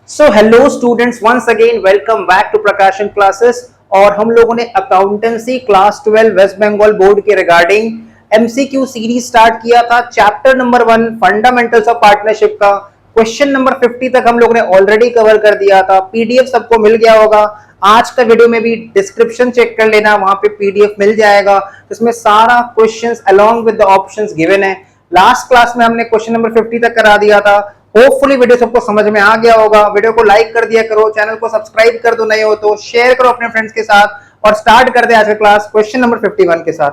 So hello students, once again welcome back to Prakashan classes. और हम लोगों ने accountancy class 12 West Bengal board के रिगार्डिंग एमसीक्यू सीरीज स्टार्ट किया था। Chapter number 1 fundamentals of partnership का क्वेश्चन नंबर 50 तक हम लोगों ने ऑलरेडी कवर कर दिया था। पीडीएफ सबको मिल गया होगा। आज का वीडियो में भी डिस्क्रिप्शन चेक कर लेना, वहां पे पीडीएफ मिल जाएगा। इसमें सारा questions along with the options given है। लास्ट क्लास में हमने क्वेश्चन नंबर 50 तक करा दिया था। होपफुली वीडियो सबको समझ में आ गया होगा। वीडियो को लाइक कर दिया करो, चैनल को सब्सक्राइब कर दो, नए हो तो शेयर करो अपने फ्रेंड्स के साथ। और स्टार्ट कर दे आज का क्लास क्वेश्चन नंबर 51 के साथ।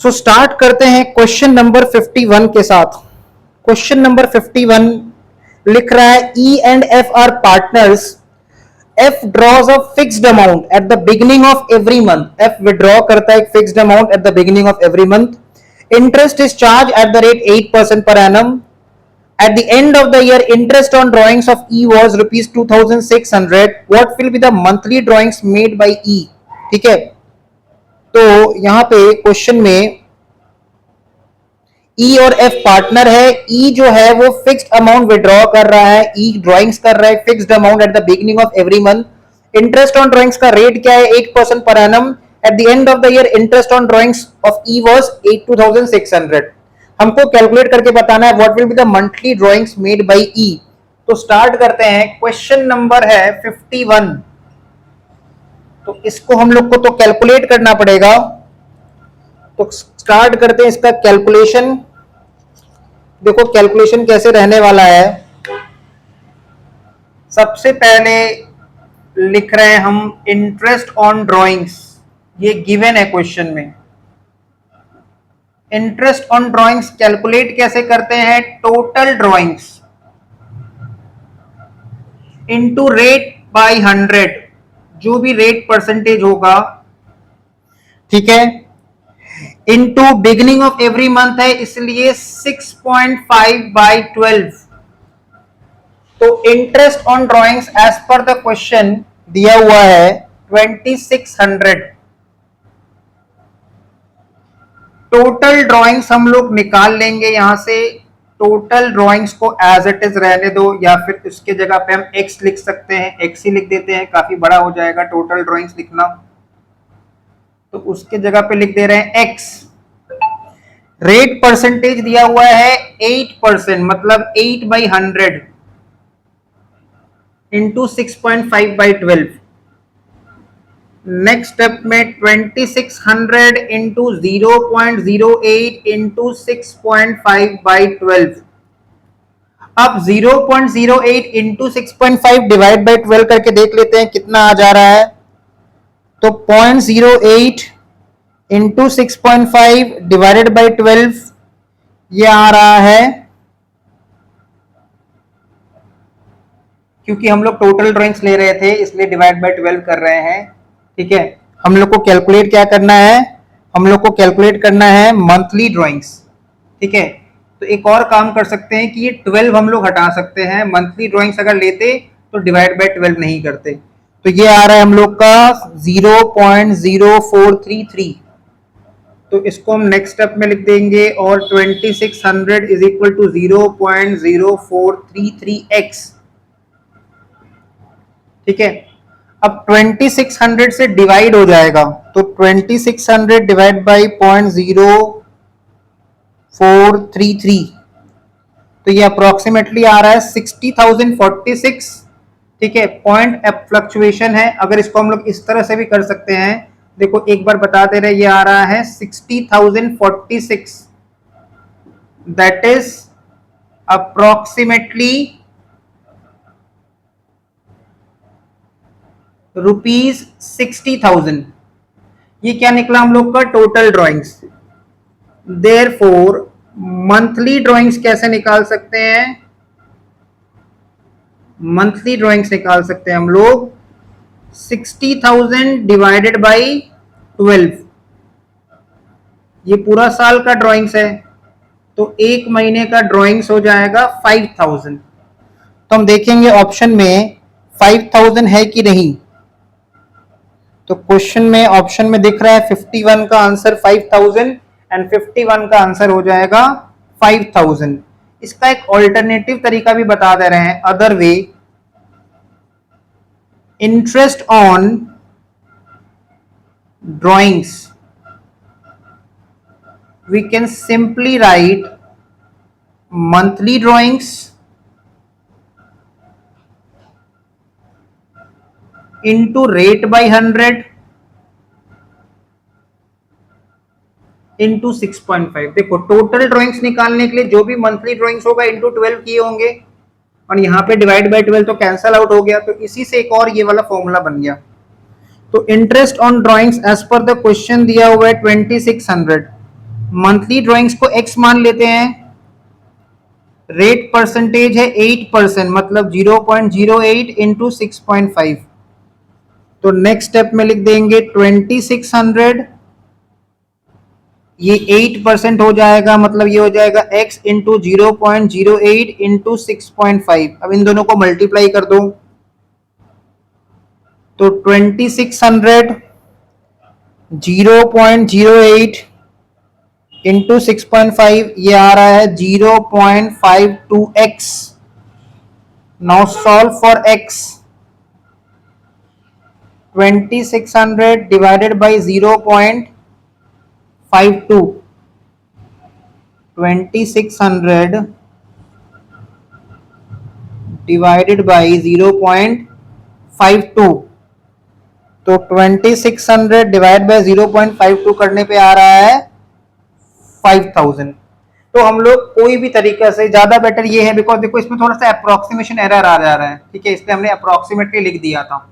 सो स्टार्ट करते हैं क्वेश्चन नंबर 51 के साथ। क्वेश्चन नंबर 51 लिख रहा है E and F R partners. F draws a fixed amount at the beginning of every month. F withdraw करता है एक fixed amount at the beginning of every month. Interest is charged at the rate 8% per annum. At the end of the year, interest on drawings of E was rupees 2,600. What will be the monthly drawings made by E? ठीक है, तो यहाँ पे question में ई और F partner है। ई जो है वो फिक्स्ड अमाउंट विड्रॉ कर रहा है, ई ड्रॉइंग्स कर रहा है fixed amount at the beginning of every month. Interest on drawings का रेट क्या है? 8% per annum. At the end of the year interest on drawings of E was 82,600। हमको कैलकुलेट करके बताना है what will be the monthly drawings made by E. तो start करते हैं। क्वेश्चन नंबर है 51, तो इसको हम लोग को तो कैलकुलेट करना पड़ेगा। तो स्टार्ट करते हैं इसका कैलकुलेशन। देखो कैलकुलेशन कैसे रहने वाला है। सबसे पहले लिख रहे हैं हम इंटरेस्ट ऑन ड्राइंग्स, ये गिवन है क्वेश्चन में। इंटरेस्ट ऑन ड्राइंग्स कैलकुलेट कैसे करते हैं? Total drawings into rate by 100, जो भी रेट परसेंटेज होगा, ठीक है, into beginning of every month है इसलिए 6.5 by 12। तो interest on drawings as per the question दिया हुआ है 2600। टोटल ड्राइंग्स हम लोग निकाल लेंगे यहां से। टोटल ड्राइंग्स को एज इट इज रहने दो, या फिर उसके जगह पे हम एक्स लिख सकते हैं, एक्स ही लिख देते हैं, काफी बड़ा हो जाएगा टोटल ड्राइंग्स लिखना। तो उसके जगह पे लिख दे रहे हैं एक्स। रेट परसेंटेज दिया हुआ है 8%, मतलब 8 by 100 into 6.5 by 12। Next step में 2600 इंटू 0.08 इंटू 6.5 by 12। अब 0.08 इंटू 6.5 डिवाइड बाई 12 करके देख लेते हैं कितना आ जा रहा है। तो 0.08 इंटू 6.5 डिवाइडेड बाई 12, ये आ रहा है, क्योंकि हम लोग टोटल ड्राइंग्स ले रहे थे इसलिए डिवाइड बाई 12 कर रहे हैं। ठीक है, हम लोग को कैलकुलेट क्या करना है? हम लोग को कैलकुलेट करना है मंथली ड्राइंग्स। ठीक है, तो एक और काम कर सकते हैं कि ये 12 हम लोग हटा सकते हैं। मंथली ड्राइंग्स अगर लेते तो डिवाइड बाई 12 नहीं करते। तो ये आ रहा है हम लोग का 0.0433। तो इसको हम नेक्स्ट स्टेप में लिख देंगे, और 2600 इज इक्वल टू 0.0433x। ठीक है, अब 2600 से डिवाइड हो जाएगा, तो 2600 डिवाइड बाई 0.0433, तो ये अप्रोक्सीमेटली आ रहा है 60,046। ठीक है, पॉइंट फ्लक्चुएशन है। अगर इसको हम लोग इस तरह से भी कर सकते हैं, देखो एक बार बताते रहे, ये आ रहा है 60,046, दैट इज अप्रोक्सीमेटली ₹60,000। ये क्या निकला हम लोग का? Total drawings. Therefore monthly drawings कैसे निकाल सकते हैं? मंथली ड्राइंग्स निकाल सकते हैं हम लोग 60,000 डिवाइडेड बाई 12। ये पूरा साल का ड्राइंग्स है, तो एक महीने का ड्राइंग्स हो जाएगा 5,000। तो हम देखेंगे ऑप्शन में 5,000 है कि नहीं। तो क्वेश्चन में ऑप्शन में दिख रहा है 51 का आंसर 5,000 एंड 51 का आंसर हो जाएगा 5000। इसका एक ऑल्टरनेटिव तरीका भी बता दे रहे हैं, other way, interest on drawings we can simply write monthly drawings into rate by 100 into 6.5। देखो टोटल ड्राइंग्स निकालने के लिए जो भी मंथली ड्राइंग्स होगा इंटू 12 किए होंगे, और यहाँ पे डिवाइड बाय 12 तो कैंसल आउट हो गया, तो इसी से एक और ये वाला फॉर्मूला बन गया। तो interest on drawings as per the question दिया हुआ है 2600, मंथली ड्राइंग्स को x मान लेते हैं, रेट परसेंटेज है 8%, मतलब 0.08 इंटू 6.5। तो नेक्स्ट स्टेप में लिख देंगे 2600, ये 8% हो जाएगा, मतलब ये हो जाएगा x इंटू 0.08 इंटू 6.5। अब इन दोनों को मल्टीप्लाई कर दो, तो 2600 0.08 इंटू 6.5, ये आ रहा है 0.52x। Now solve for x। 2600 divided by 0.52, 2600 divided by 0.52, तो 2600 डिवाइड बाई 0.52 करने पे आ रहा है 5000। तो हम लोग कोई भी तरीका से, ज्यादा बेटर ये है, बिकॉज देखो इसमें थोड़ा सा अप्रोक्सीमेशन एरर आ जा रहा है, ठीक है, इसलिए हमने अप्रोक्सीमेटली लिख दिया था।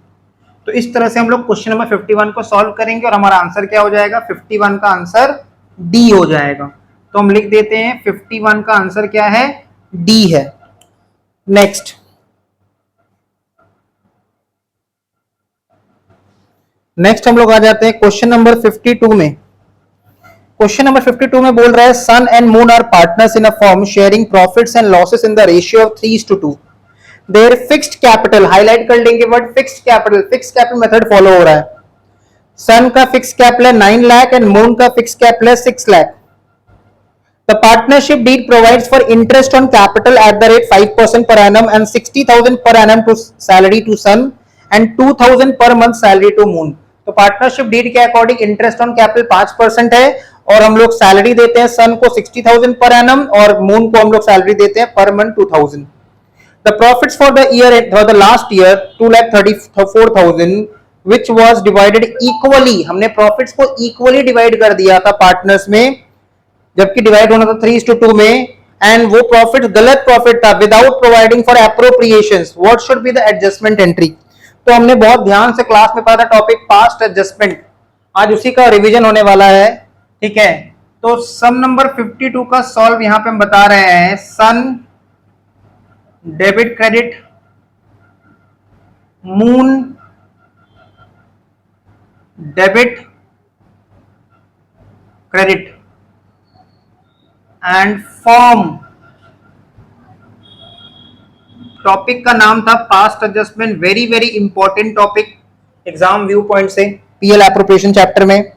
तो इस तरह से हम लोग क्वेश्चन नंबर 51 को सॉल्व करेंगे, और हमारा आंसर क्या हो जाएगा, 51 का आंसर डी हो जाएगा। तो हम लिख देते हैं 51 का आंसर क्या है, डी है। नेक्स्ट हम लोग आ जाते हैं क्वेश्चन नंबर 52 में। क्वेश्चन नंबर 52 में बोल रहा है Sun and Moon are partners in a firm sharing profits and losses in the ratio of 3:2। Their fixed capital, highlight कर लेंगे word fixed capital, fixed capital method follow हो रहा है। सन का फिक्स्ड कैपिटल है 9 लाख एंड मून का fixed capital है 6 lakh. The partnership deed provides for interest on capital at the rate 5% per annum and 60,000 per annum to salary to Sun and 2,000 per month salary to Moon। तो partnership deed के according interest on capital 5% है, और हम लोग salary देते हैं सन को 60,000 per annum, और मून को हम लोग सैलरी देते हैं per month 2,000। The profits for the year for the last year 2,34,000 which was divided equally. हमने प्रॉफिट्स को इक्वली डिवाइड कर दिया था पार्टनर्स में, जबकि डिवाइड होना था 3:2 में, एंड वो प्रॉफिट गलत प्रॉफिट था, without providing for appropriations. What should be the adjustment entry. तो हमने बहुत ध्यान से क्लास में पढ़ा था टॉपिक पास्ट एडजस्टमेंट, आज उसी का रिवीजन होने वाला है, ठीक है। तो सम नंबर 52 का सॉल्व यहां पे हम बता रहे हैं, Sun debit credit, Moon debit credit and form. Topic का नाम था past adjustment, very very important topic exam view point से, पीएल एप्रोप्रिएशन चैप्टर में।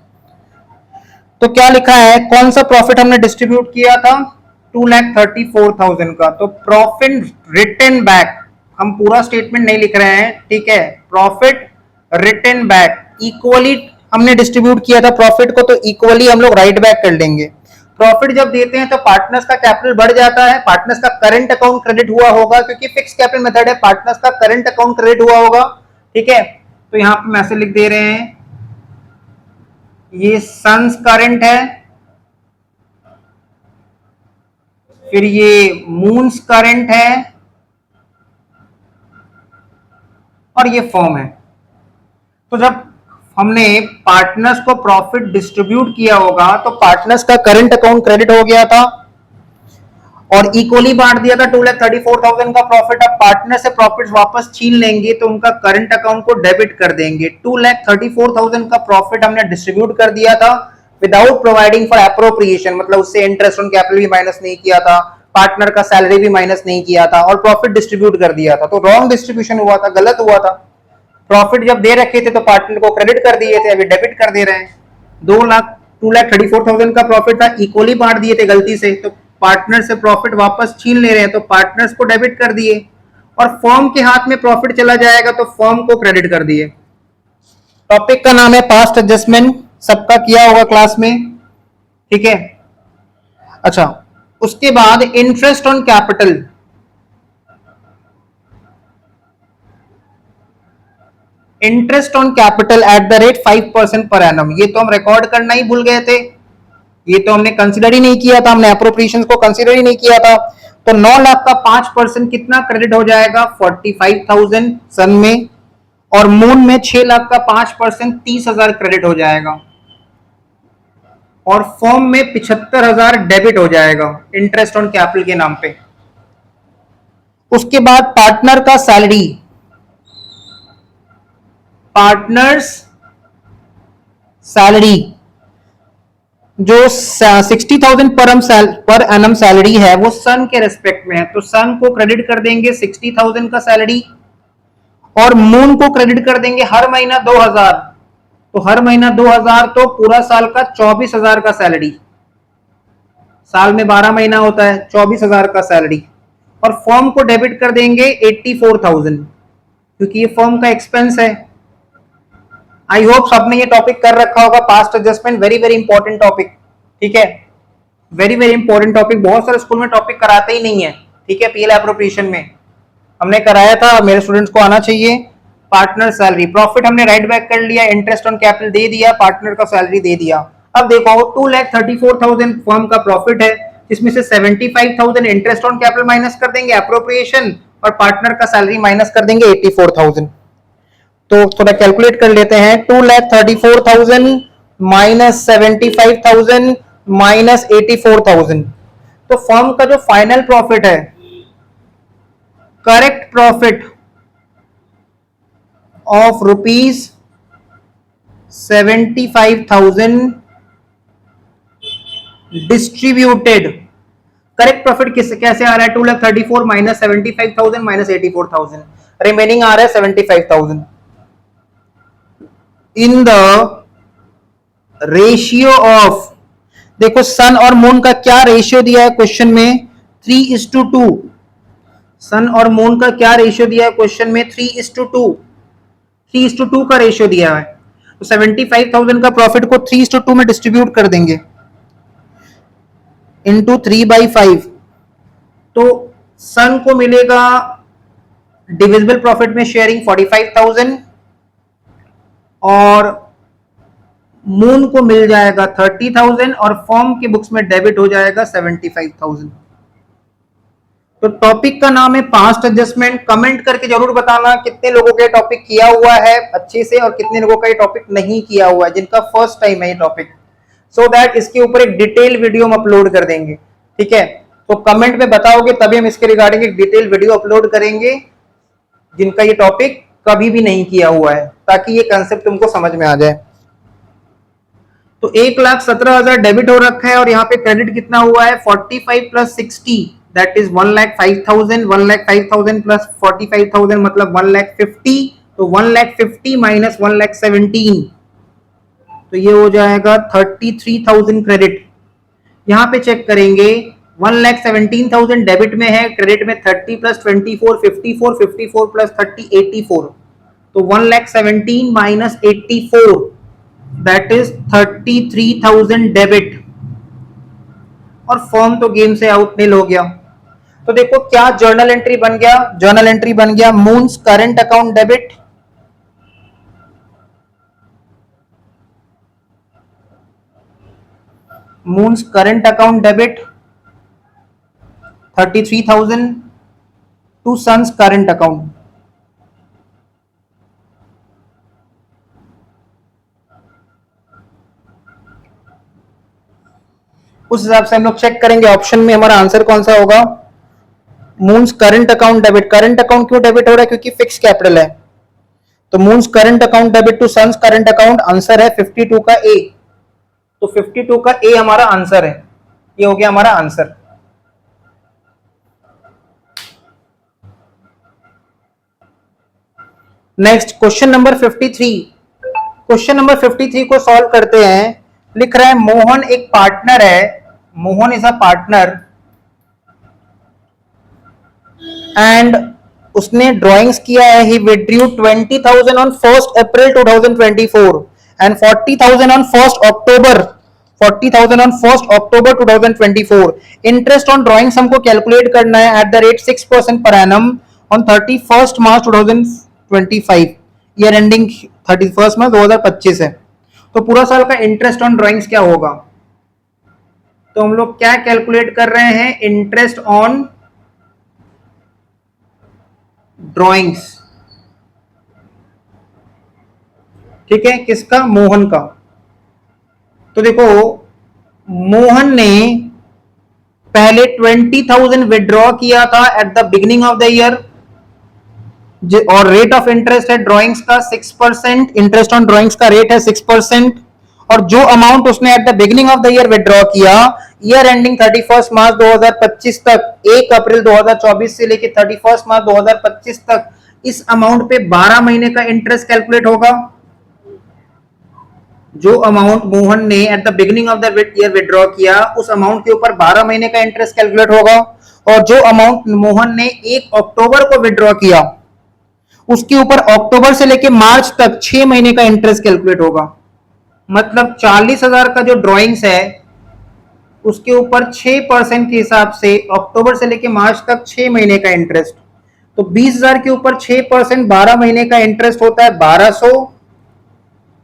तो क्या लिखा है, कौन सा प्रॉफिट हमने डिस्ट्रीब्यूट किया था, 2,34,000 का। तो प्रॉफिट रिटर्न बैक, हम पूरा स्टेटमेंट नहीं लिख रहे हैं, ठीक है, प्रॉफिट रिटर्न बैक इक्वली हमने डिस्ट्रीब्यूट किया था प्रॉफिट को, तो इक्वली हम लोग राइट बैक कर लेंगे। प्रॉफिट जब देते हैं तो पार्टनर्स का कैपिटल बढ़ जाता है, पार्टनर्स का करंट अकाउंट क्रेडिट हुआ होगा, क्योंकि फिक्स कैपिटल मेथड है, पार्टनर्स का करंट अकाउंट क्रेडिट हुआ होगा, ठीक है। तो यहां पे मैसेज लिख दे रहे हैं, ये सन्स करंट है, फिर ये मून्स करंट है, और ये फॉर्म है। तो जब हमने पार्टनर्स को प्रॉफिट डिस्ट्रीब्यूट किया होगा तो पार्टनर्स का करंट अकाउंट क्रेडिट हो गया था और इक्वली बांट दिया था 2,34,000 का प्रॉफिट। अब पार्टनर से प्रॉफिट वापस छीन लेंगे तो उनका करंट अकाउंट को डेबिट कर देंगे। 2,34,000 का प्रॉफिट हमने डिस्ट्रीब्यूट कर दिया था विदाउट प्रोवाइडिंग फॉर एप्रोप्रिएशन, मतलब उससे इंटरेस्ट ऑन कैपिटल भी माइनस नहीं किया था, पार्टनर का सैलरी भी माइनस नहीं किया था, और प्रॉफिट डिस्ट्रीब्यूट कर दिया था। तो रॉन्ग डिस्ट्रीब्यूशन हुआ था, गलत हुआ था। प्रॉफिट जब दे रखे थे तो पार्टनर को क्रेडिट कर दिए थे, अभी डेबिट कर दे रहे हैं। 2,34,000 का प्रॉफिट था, इक्वली बांट दिए थे गलती से, तो पार्टनर से प्रॉफिट वापस छीन ले रहे हैं तो पार्टनर्स को डेबिट कर दिए, और फर्म के हाथ में प्रॉफिट चला जाएगा तो फर्म को क्रेडिट कर दिए। टॉपिक का नाम है पास्ट एडजस्टमेंट, सबका किया होगा क्लास में, ठीक है। अच्छा, उसके बाद interest on capital, interest on capital eight the rate 5% per annum, ये तो हम रिकॉर्ड करना ही भूल गए थे, ये तो हमने कंसिडर ही नहीं किया था, हमने अप्रोप्रिएशंस को कंसिडर ही नहीं किया था। तो 9 लाख का 5% कितना क्रेडिट हो जाएगा, 45,000 सन में, और मून में 6 लाख का 5% 30,000 क्रेडिट हो जाएगा, और फॉर्म में 75,000 डेबिट हो जाएगा इंटरेस्ट ऑन कैपिटल के नाम पे। उसके बाद पार्टनर का सैलरी, पार्टनर्स सैलरी जो 60,000 पर एनम सैलरी है वो सन के रेस्पेक्ट में है, तो सन को क्रेडिट कर देंगे 60,000 का सैलरी, और मून को क्रेडिट कर देंगे हर महीना 2,000, तो हर महीना 2,000 तो पूरा साल का 24,000 का सैलरी, साल में 12 महीना होता है, 24,000 का सैलरी, और फर्म को डेबिट कर देंगे 84,000 क्योंकि ये फर्म का एक्सपेंस है। आई होप सबने ये टॉपिक कर रखा होगा, past adjustment, very very important topic, ठीक है, वेरी वेरी इंपॉर्टेंट टॉपिक, बहुत सारे स्कूल में टॉपिक कराते ही नहीं है, ठीक है। पीएल एप्रोप्रिएशन में हमने कराया था, मेरे स्टूडेंट्स को आना चाहिए। पार्टनर सैलरी, प्रॉफिट हमने राइट बैक कर लिया, इंटरेस्ट ऑन कैपिटल दे दिया, पार्टनर का सैलरी दे दिया। अब देखो 2,34,000 फर्म का प्रॉफिट है, जिसमें से 75,000 इंटरेस्ट ऑन कैपिटल माइनस कर देंगे एप्रोप्रिएशन, और पार्टनर का सैलरी माइनस कर देंगे 84,000। तो थोड़ा कैलकुलेट कर लेते हैं, 2,34,000 माइनस 75,000 माइनस 84,000, तो फर्म का जो फाइनल प्रॉफिट है, correct profit of rupees 75,000 distributed, correct profit कैसे आ रहा है, 2,34,000 माइनस 75,000 माइनस 84,000, रिमेनिंग आ रहा है 75,000 इन द रेशियो ऑफ, देखो सन और मून का क्या रेशियो दिया है क्वेश्चन में, 3:2, सन और मून का क्या रेशियो दिया है क्वेश्चन में, 3:2, 3:2 का रेशियो दिया है। तो 75,000 का प्रॉफिट को 3:2 में डिस्ट्रीब्यूट कर देंगे इंटू 3/5, तो सन को मिलेगा डिविजिबल प्रॉफिट में शेयरिंग 45,000, और मून को मिल जाएगा 30,000, और फर्म के बुक्स में डेबिट हो जाएगा 75,000। तो टॉपिक का नाम है पास्ट एडजस्टमेंट। कमेंट करके जरूर बताना कितने लोगों के टॉपिक किया हुआ है अच्छे से, और कितने लोगों का ये टॉपिक नहीं किया हुआ है, जिनका फर्स्ट टाइम है ये टॉपिक, सो दैट इसके ऊपर एक डिटेल वीडियो हम अपलोड कर देंगे, ठीक है। तो कमेंट में बताओगे तभी हम इसके रिगार्डिंग एक डिटेल वीडियो अपलोड करेंगे, जिनका ये टॉपिक कभी भी नहीं किया हुआ है, ताकि ये कंसेप्ट तुमको समझ में आ जाए। तो 1,17,000 डेबिट हो रखा है, और यहाँ पे क्रेडिट कितना हुआ है, 45 प्लस 60 दैट इज 1,05,000, 1,05,000 प्लस 45,000 मतलब 1,50,000, तो 1,50,000 माइनस 1,17,000, तो ये हो जाएगा 33,000 क्रेडिट। यहाँ पे चेक करेंगे 1,17,000 डेबिट में है, क्रेडिट में 30 प्लस 24 54, 54 प्लस 30 84, तो 1,17,000 माइनस 84 दैट इज 33,000 डेबिट, और फर्म तो गेम से आउट नील हो गया। तो देखो क्या जर्नल एंट्री बन गया, जर्नल एंट्री बन गया Moon's current account debit, Moon's current account debit 33,000 to Sun's current account. उस हिसाब से हम लोग चेक करेंगे ऑप्शन में हमारा आंसर कौन सा होगा, Moon's current account debit. Current account क्यों डेबिट हो रहा है, क्योंकि फिक्स कैपिटल है, तो Moon's current account debit to Sun's current account, answer है 52 का ए, तो 52 का ए हमारा आंसर है, ये हो गया हमारा answer. Next question number 53, question number 53 को सॉल्व करते हैं। लिख रहा है मोहन एक पार्टनर है, Mohan is a partner and उसने ड्राइंग्स किया है, ही withdrew 20,000 on 1st April 2024 and 40,000 on 1st October 40,000 on 1st October 2024. Interest on drawings हमको कैलकुलेट करना है eight the rate 6% per annum on 31st March 2025, year ending 31st मार्च 2025 है. तो पूरा साल का इंटरेस्ट ऑन ड्राइंग्स क्या होगा? तो हम लोग क्या कैलकुलेट कर रहे हैं? Interest on drawings. ठीक है, किसका? मोहन का. तो देखो, मोहन ने पहले 20,000 विड्रॉ किया था eight the beginning of the year, और रेट ऑफ इंटरेस्ट है ड्राइंग्स का 6%. इंटरेस्ट ऑन ड्राइंग्स का रेट है 6%. और जो अमाउंट उसने eight the beginning of the year withdraw किया, ईयर एंडिंग 31 मार्च 2025 तक, 1 अप्रैल 2024 से लेकर 31 मार्च 2025 तक, इस अमाउंट पे 12 महीने का इंटरेस्ट कैलकुलेट होगा. जो अमाउंट मोहन ने eight the beginning of the year withdraw किया, उस अमाउंट के ऊपर 12 महीने का इंटरेस्ट कैलकुलेट होगा. और जो अमाउंट मोहन ने 1 अक्टूबर को विड्रॉ किया, उसके ऊपर अक्टूबर से लेकर मार्च तक 6 महीने का इंटरेस्ट कैलकुलेट होगा. मतलब 40,000 का जो ड्राइंग्स है, उसके ऊपर 6% के हिसाब से अक्टूबर से लेकर मार्च तक 6 महीने का इंटरेस्ट. तो 20,000 के ऊपर 6% 12 महीने का इंटरेस्ट होता है 1200,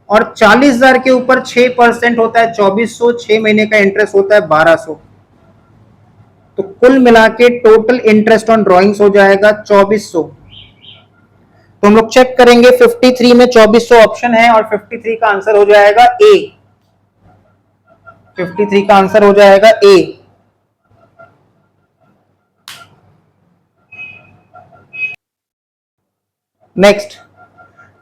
और 40,000 के ऊपर 6% होता है 2400, 6 महीने का इंटरेस्ट होता है 1200. तो कुल मिला के टोटल इंटरेस्ट ऑन ड्राइंग्स हो जाएगा 2400. तो हम लोग चेक करेंगे, 53 में 2400 ऑप्शन है और 53 का आंसर हो जाएगा ए. 53 का आंसर हो जाएगा ए. नेक्स्ट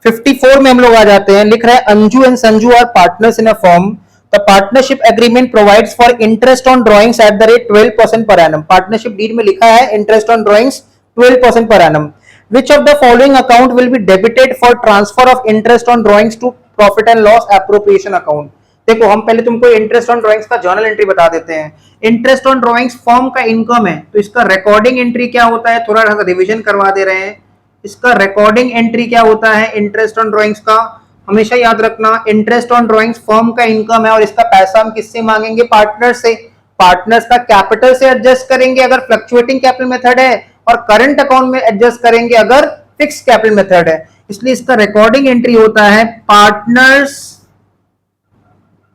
54 में हम लोग आ जाते हैं. लिख रहा है Anju and Sanju are partners in a firm. The partnership agreement provides for interest on drawings at the rate 12% per annum. Partnership deed में लिखा है interest on drawings 12% per annum. Which of the following account will be debited for transfer of interest on drawings to profit and loss appropriation account? देखो, हम पहले तुमको interest on drawings का journal entry बता देते हैं. इंटरेस्ट ऑन ड्राइंग्स फर्म का income है, तो इसका रिकॉर्डिंग एंट्री क्या होता है? थोड़ा सा रिवीजन करवा दे रहे हैं. इसका रिकॉर्डिंग एंट्री क्या होता है इंटरेस्ट ऑन ड्राइंग्स का? हमेशा याद रखना, इंटरेस्ट ऑन ड्राइंग्स फर्म का इनकम है और इसका पैसा हम किससे मांगेंगे? पार्टनर से. पार्टनर्स का कैपिटल से एडजस्ट करेंगे अगर फ्लक्चुएटिंग कैपिटल मेथड है, और करंट अकाउंट में एडजस्ट करेंगे अगर फिक्स कैपिटल मेथड है. इसलिए इसका रिकॉर्डिंग एंट्री होता है partners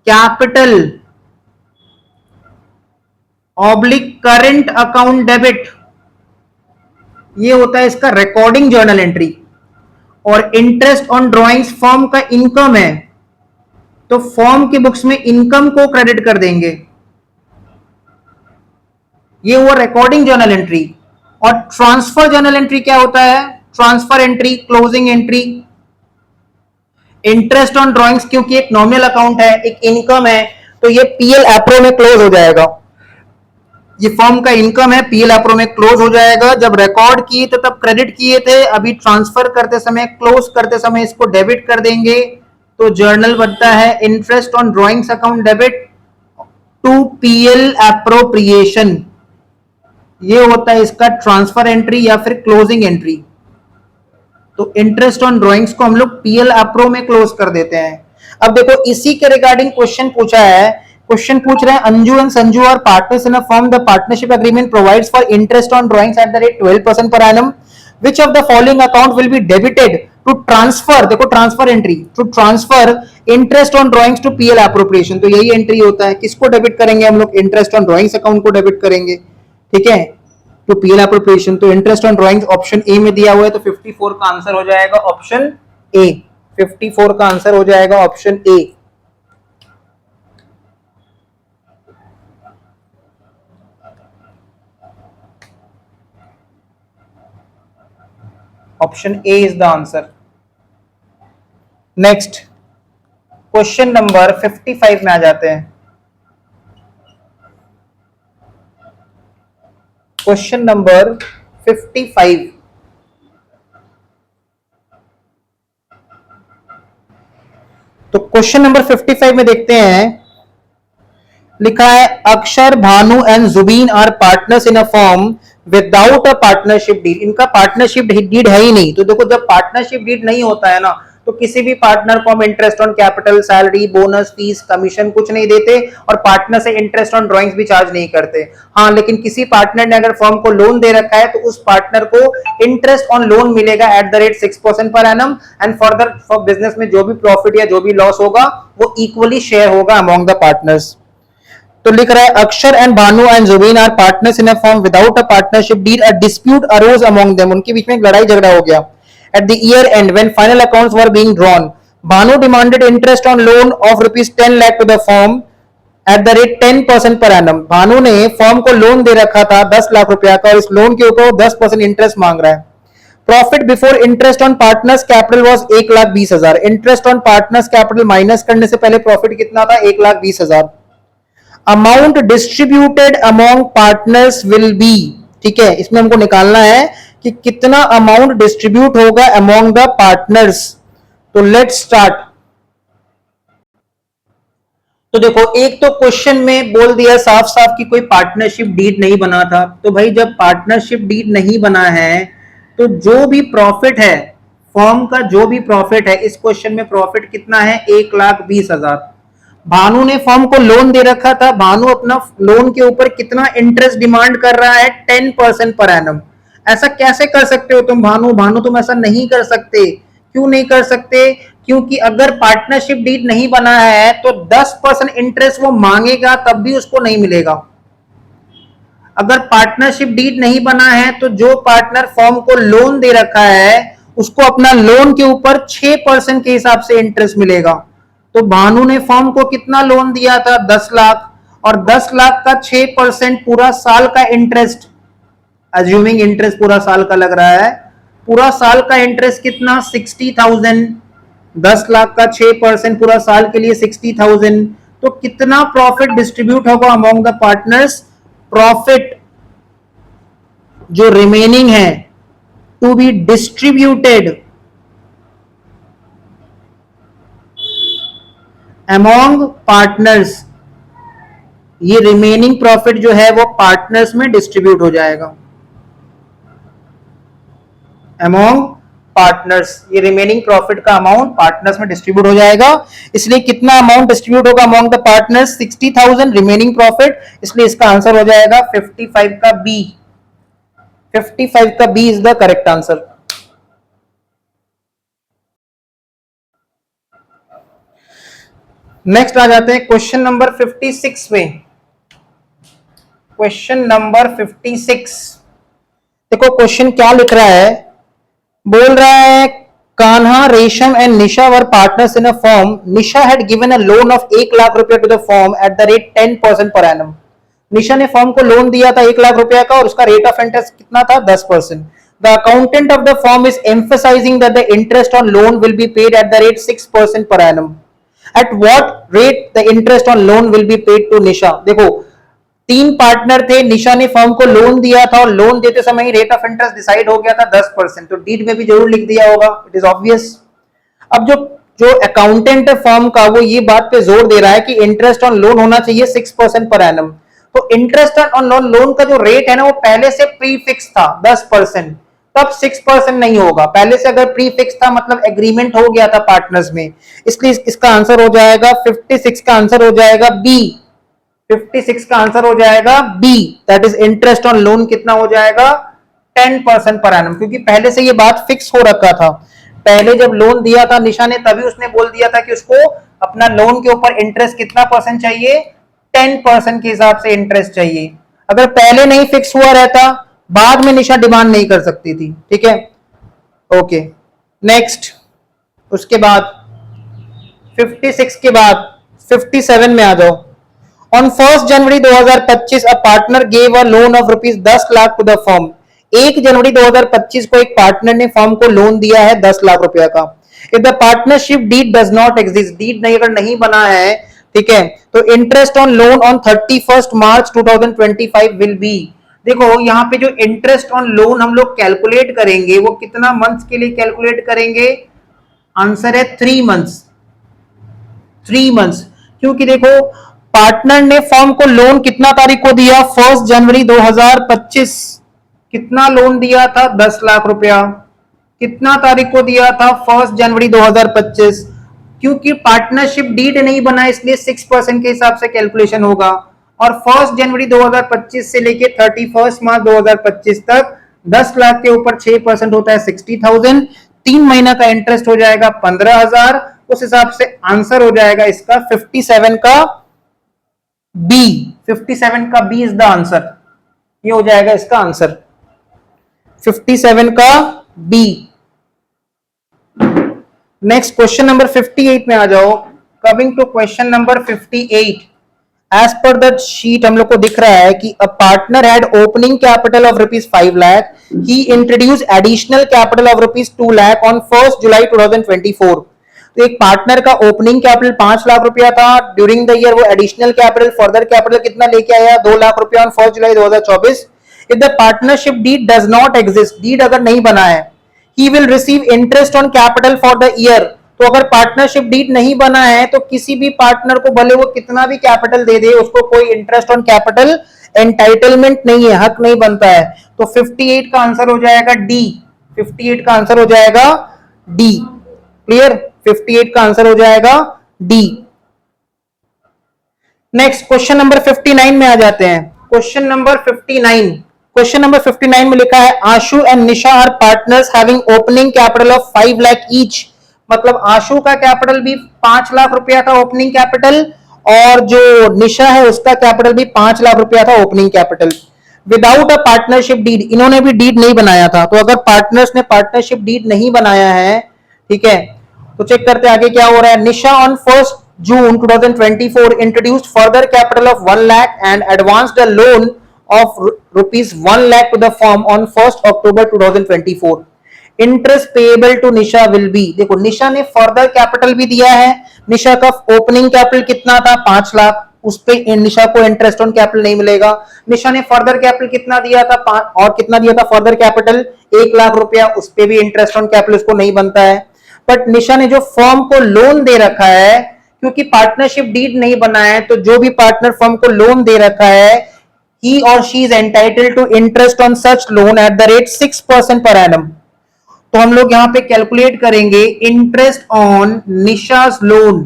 capital oblique current account debit. ये होता है इसका रिकॉर्डिंग जर्नल एंट्री. और इंटरेस्ट ऑन ड्राइंग्स फर्म का इनकम है, तो फर्म की बुक्स में इनकम को क्रेडिट कर देंगे. ये हुआ रिकॉर्डिंग जर्नल एंट्री. और ट्रांसफर जर्नल एंट्री क्या होता है? Transfer entry, closing entry. Interest on drawings क्योंकि एक नॉमिनल अकाउंट है, एक इनकम है, तो ये पीएल एप्रो में क्लोज हो जाएगा. ये फर्म का इनकम है, पीएल एप्रो में क्लोज हो जाएगा. जब रिकॉर्ड किए थे तब क्रेडिट किए थे, अभी ट्रांसफर करते समय, क्लोज करते समय इसको डेबिट कर देंगे. तो जर्नल बनता है interest on drawings account debit to PL appropriation. ये होता है इसका ट्रांसफर एंट्री या फिर क्लोजिंग एंट्री. तो इंटरेस्ट ऑन ड्राइंग्स को हम लोग पीएल एप्रो में क्लोज कर देते हैं. अब देखो, इसी के रिगार्डिंग क्वेश्चन पूछा है. क्वेश्चन पूछ रहे हैं Anju and Sanju are partners in a firm. The partnership agreement provides for interest on drawings at the rate 12% per annum. Which of the following account will be debited to transfer, देखो transfer entry, to transfer interest on drawings to PL appropriation. तो यही entry होता है. किसको debit करेंगे हम लोग? Interest on drawings account को डेबिट करेंगे. ठीक है, तो पीएल एप्रोप्रिएशन. तो interest on drawings option A में दिया हुआ है, तो 54 का आंसर हो जाएगा ऑप्शन ए. 54 का आंसर हो जाएगा option A. Option A is the answer. Next question number 55 में आ जाते हैं. Question number 55. तो क्वेश्चन नंबर 55 में देखते हैं. लिखा है Akshar, Bhanu and Zubin are partners in a firm without a partnership deed, इनका पार्टनरशिप डीड है ही नहीं। तो देखो जब पार्टनरशिप डीड नहीं होता है ना, तो किसी भी पार्टनर को हम interest on capital, salary, bonus, fees, commission कुछ नहीं देते और पार्टनर से इंटरेस्ट ऑन ड्रॉइंग्स भी चार्ज नहीं करते। हाँ, लेकिन किसी पार्टनर ने अगर फर्म को लोन दे रखा है तो उस पार्टनर को इंटरेस्ट ऑन लोन मिलेगा eight the rate 6% per annum, and further for business में जो भी प्रॉफिट या जो भी लॉस होगा वो इक्वली शेयर होगा अमॉन्ग द पार्टनर्स। तो लिख रहा है Akshar and Bhanu and Zubin are partners in a firm without a partnership deed, a dispute arose among them, उनके बीच में एक लड़ाई झगड़ा हो गया। At the year end when final accounts were being drawn, Bhanu demanded interest on loan of rupees 10 lakh to the firm at the rate 10% per annum. Bhanu ने firm को लोन दे रखा था 10 लाख रुपया का और इस लोन के ऊपर 10% इंटरेस्ट मांग रहा है। Profit before interest on partners capital was 1,20,000। Interest on partners capital minus करने से पहले प्रॉफिट कितना था? 1,20,000। Amount distributed among partners will be, ठीक है, इसमें हमको निकालना है कि कितना अमाउंट डिस्ट्रीब्यूट होगा अमॉन्ग द पार्टनर्स। तो लेट्स स्टार्ट। तो देखो एक तो क्वेश्चन में बोल दिया साफ साफ कि कोई पार्टनरशिप डीड नहीं बना था। तो भाई जब पार्टनरशिप डीड नहीं बना है तो जो भी प्रॉफिट है फर्म का, जो भी प्रॉफिट है, इस क्वेश्चन में प्रॉफिट कितना है? 1,20,000। भानु ने फर्म को लोन दे रखा था, भानु अपना लोन के ऊपर कितना इंटरेस्ट डिमांड कर रहा है? 10% पर एनम। ऐसा कैसे कर सकते हो तुम भानु? भानु तुम ऐसा नहीं कर सकते। क्यों नहीं कर सकते? क्योंकि अगर पार्टनरशिप डीड नहीं बना है तो 10% इंटरेस्ट वो मांगेगा तब भी उसको नहीं मिलेगा। अगर पार्टनरशिप डीड नहीं बना है तो जो पार्टनर फर्म को लोन दे रखा है उसको अपना लोन के ऊपर 6% के हिसाब से इंटरेस्ट मिलेगा। तो भानु ने फर्म को कितना लोन दिया था? 10 लाख, और 10 लाख का 6% पूरा साल का इंटरेस्ट, अज्यूमिंग इंटरेस्ट पूरा साल का लग रहा है, पूरा साल का इंटरेस्ट कितना? 60,000। 10 लाख का 6% पूरा साल के लिए 60,000। तो कितना प्रॉफिट डिस्ट्रीब्यूट होगा अमॉन्ग द पार्टनर्स? प्रॉफिट जो रिमेनिंग है to be distributed among partners, ये रिमेनिंग प्रॉफिट जो है वो पार्टनर्स में डिस्ट्रीब्यूट हो जाएगा अमॉन्ग पार्टनर्स। ये रिमेनिंग प्रॉफिट का अमाउंट पार्टनर्स में डिस्ट्रीब्यूट हो जाएगा। इसलिए कितना अमाउंट डिस्ट्रीब्यूट होगा among the partners? 60,000 remaining profit. इसलिए इसका आंसर हो जाएगा 55 का बी। 55 का B is the correct answer. Next आ जाते हैं क्वेश्चन नंबर 56 में। क्वेश्चन नंबर 56, देखो क्वेश्चन क्या लिख रहा है। बोल रहा है Kanha, Resham and Nisha were partners in a firm. Nisha had given a loan of 1 lakh रुपया to the firm at the rate 10% per annum. निशा ने फर्म को लोन दिया था 1 लाख रुपया का और उसका रेट ऑफ इंटरेस्ट कितना था? 10%। The accountant of the firm is emphasising that the interest on loan will be paid at the rate 6% per annum. At what rate the interest on loan will be paid to Nisha. देखो 3 partner थे, निशा ने firm को loan दिया था और loan देते समय rate of interest decide हो गया था 10%। तो डीड में भी जरूर लिख दिया होगा, इट इज ऑब्वियस। अब जो अकाउंटेंट है फर्म का वो ये बात पे जोर दे रहा है कि इंटरेस्ट ऑन लोन होना चाहिए 6% पर एनम। तो इंटरेस्ट ऑन लोन का जो रेट है ना वो पहले से प्री फिक्स था 10%, तब 6% नहीं होगा। पहले से अगर प्री फिक्स था मतलब एग्रीमेंट हो गया था पार्टनर्स में, इसलिए इसका आंसर हो जाएगा 56 का आंसर हो जाएगा बी। 56 का आंसर हो जाएगा B, that is interest on loan कितना हो जाएगा? 10% पर एनम, क्योंकि पहले से ये बात फिक्स हो रखा था। पहले जब लोन दिया था निशा ने तभी उसने बोल दिया था कि उसको अपना लोन के ऊपर इंटरेस्ट कितना परसेंट चाहिए? 10% के हिसाब से इंटरेस्ट चाहिए। अगर पहले नहीं फिक्स हुआ रहता बाद में निशा डिमांड नहीं कर सकती थी। ठीक है, ओके। नेक्स्ट, उसके बाद 56 के बाद 57 में आ जाओ। On 1st January 2025, a partner gave a loan of rupees 10 lakh to the firm. 1 जनवरी 2025 को एक पार्टनर ने फर्म को लोन दिया है 10 लाख रुपया का। If the partnership deed does not exist, deed नहीं अगर नहीं बना है, ठीक है, तो interest on loan on 31st March 2025 will be. देखो यहाँ पे जो इंटरेस्ट ऑन लोन हम लोग कैलकुलेट करेंगे वो कितना मंथ्स के लिए कैलकुलेट करेंगे? आंसर है 3 मंथ्स। 3 मंथ्स, क्योंकि देखो पार्टनर ने फर्म को लोन कितना तारीख को दिया? 1 जनवरी 2025। कितना लोन दिया था? 10 लाख रुपया। कितना तारीख को दिया था? 1 जनवरी 2025। क्योंकि पार्टनरशिप डीड नहीं बना इसलिए 6% के हिसाब से कैलकुलेशन होगा। और 1 जनवरी 2025 से लेके 31 मार्च 2025 तक 10 लाख के ऊपर 6% होता है 60,000। 3 महीना का इंटरेस्ट हो जाएगा 15,000। उस हिसाब से आंसर हो जाएगा इसका 57 का बी। 57 का बी इज द आंसर। ये हो जाएगा इसका आंसर 57 का बी। नेक्स्ट क्वेश्चन नंबर 58 में आ जाओ। Coming to question number 58, as per the sheet हम लोग को दिख रहा है कि a partner had opening capital of rupees 5 lakh, he introduced additional capital of rupees 2 lakh on 1 July 2024। तो एक पार्टनर का ओपनिंग कैपिटल 5 लाख रुपया था। ड्यूरिंग द ईयर वो एडिशनल कैपिटल फर्दर कैपिटल कितना लेके आया? 2 लाख रुपया on 1 July 2024। If the partnership deed does not exist, deed अगर नहीं बना है, he will receive interest on capital for the year। तो अगर पार्टनरशिप डीड नहीं बना है तो किसी भी पार्टनर को भले वो कितना भी कैपिटल दे दे, उसको कोई इंटरेस्ट ऑन कैपिटल एंटाइटलमेंट नहीं है, हक नहीं बनता है। तो 58 का आंसर हो जाएगा डी। 58 का आंसर हो जाएगा डी। क्लियर? 58 का आंसर हो जाएगा डी। नेक्स्ट क्वेश्चन नंबर 59 में आ जाते हैं। क्वेश्चन नंबर 59, क्वेश्चन नंबर 59 में लिखा है Ashu and Nisha are partners having opening capital of 5 lakh each. मतलब आशु का कैपिटल भी 5 लाख रुपया था ओपनिंग कैपिटल, और जो निशा है उसका कैपिटल भी 5 लाख रुपया था opening capital. Without a partnership deed, इन्होंने भी डीड नहीं बनाया था। तो अगर पार्टनर्स ने पार्टनरशिप डीड नहीं बनाया है, ठीक है, तो चेक करते आगे क्या हो रहा है। निशा on 1 June 2024 introduced further capital of 1 lakh and advanced a loan of rupees 1 lakh to the firm on 1st October 2024। Interest payable to Nisha will be, देखो निशा ने फर्दर कैपिटल भी दिया है। निशा का ओपनिंग कैपिटल कितना था? 5 लाख। उस पे निशा को इंटरेस्ट ऑन कैपिटल नहीं मिलेगा। निशा ने फर्दर कैपिटल कितना दिया था? और कितना दिया था फर्दर कैपिटल? 1 लाख रुपया। उस पे भी इंटरेस्ट ऑन कैपिटल उसको नहीं बनता है। बट निशा ने जो फर्म को लोन दे रखा है, क्योंकि पार्टनरशिप डीड नहीं बना है, तो जो भी पार्टनर फर्म को लोन दे रखा है, he or she is entitled to interest on such loan at the rate 6% per annum। तो हम लोग यहां पे कैलकुलेट करेंगे इंटरेस्ट ऑन निशास लोन।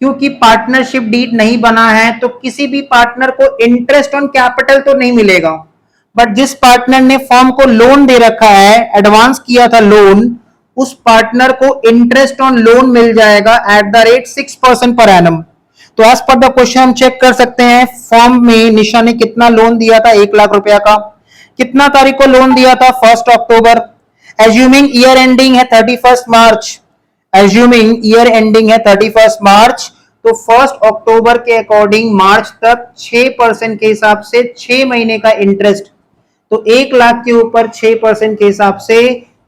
क्योंकि पार्टनरशिप डीड नहीं बना है तो किसी भी पार्टनर को इंटरेस्ट ऑन कैपिटल तो नहीं मिलेगा। बट जिस पार्टनर ने फर्म को लोन दे रखा है, एडवांस किया था लोन, उस पार्टनर को इंटरेस्ट ऑन लोन मिल जाएगा eight the rate 6% per annum. तो एज पर द क्वेश्चन हम चेक कर सकते हैं फर्म में निशा ने कितना लोन दिया था? 1 लाख रुपया का। कितना तारीख को लोन दिया था? 1 अक्टूबर। एज्यूमिंग ईयर एंडिंग है 31 मार्च, एज्यूमिंग ईयर एंडिंग है 31 मार्च, तो 1 अक्टूबर के अकॉर्डिंग मार्च तक 6% के हिसाब से 6 महीने का इंटरेस्ट। तो 1 लाख के ऊपर 6% के हिसाब से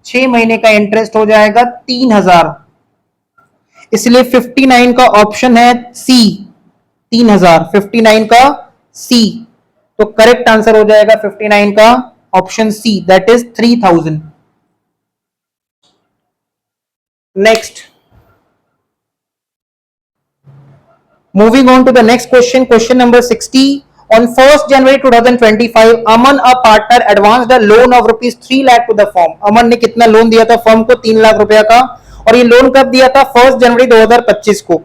6 महीने का इंटरेस्ट हो जाएगा 3,000। इसलिए 59 का ऑप्शन है सी, 3,000। 59 का सी, तो करेक्ट आंसर हो जाएगा 59 का option C, that is 3,000। Next, moving on to the next question, question number 60। On 1st January 2025, Aman a partner advanced a loan of rupees 3 lakh to the firm. Aman ने कितना लोन दिया था फर्म को? 3 लाख रुपया का। और ये लोन कब दिया था? 1 जनवरी 2025 को।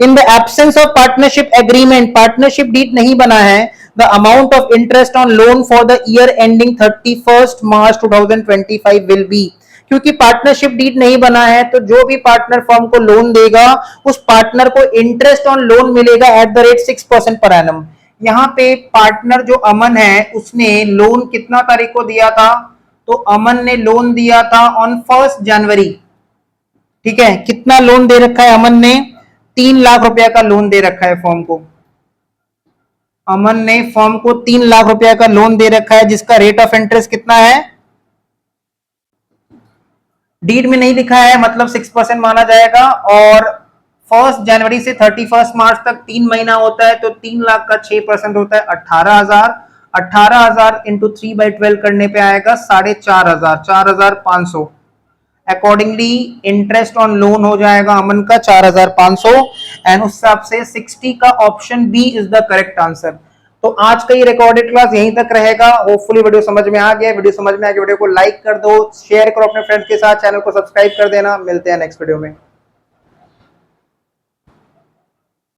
In the absence of partnership agreement, partnership deed नहीं बना है, the amount of interest on loan for the year ending 31 March 2025 will be. क्योंकि पार्टनरशिप डीड नहीं बना है तो जो भी पार्टनर फर्म को लोन देगा उस पार्टनर को इंटरेस्ट ऑन लोन मिलेगा eight the rate 6% per annum. यहां पे पार्टनर जो अमन है उसने लोन कितना तारीख को दिया था? तो अमन ने लोन दिया था ऑन 1 जनवरी। ठीक है, कितना लोन दे रखा है अमन ने? 3 लाख रुपया का लोन दे रखा है फर्म को। अमन ने फर्म को 3 लाख रुपया का लोन दे रखा है, जिसका रेट ऑफ इंटरेस्ट कितना है? डीड में नहीं लिखा है, मतलब 6% माना जाएगा। और 1 जनवरी से 31 मार्च तक 3 महीना होता है, तो 3 लाख का 6% होता है 18,000। 18,000 इंटू 3/12 करने पे आएगा 4,500, 4,500। अकॉर्डिंगली इंटरेस्ट ऑन लोन हो जाएगा अमन का 4,500, एंड उस हिसाब से 60 का option B is the correct answer. तो आज का ये रिकॉर्डेड क्लास यहीं तक रहेगा। होपफुली वीडियो समझ में आ गया। वीडियो समझ में आ गया, वीडियो को लाइक कर दो, शेयर करो अपने फ्रेंड्स के साथ, चैनल को सब्सक्राइब कर देना। मिलते हैं नेक्स्ट वीडियो में।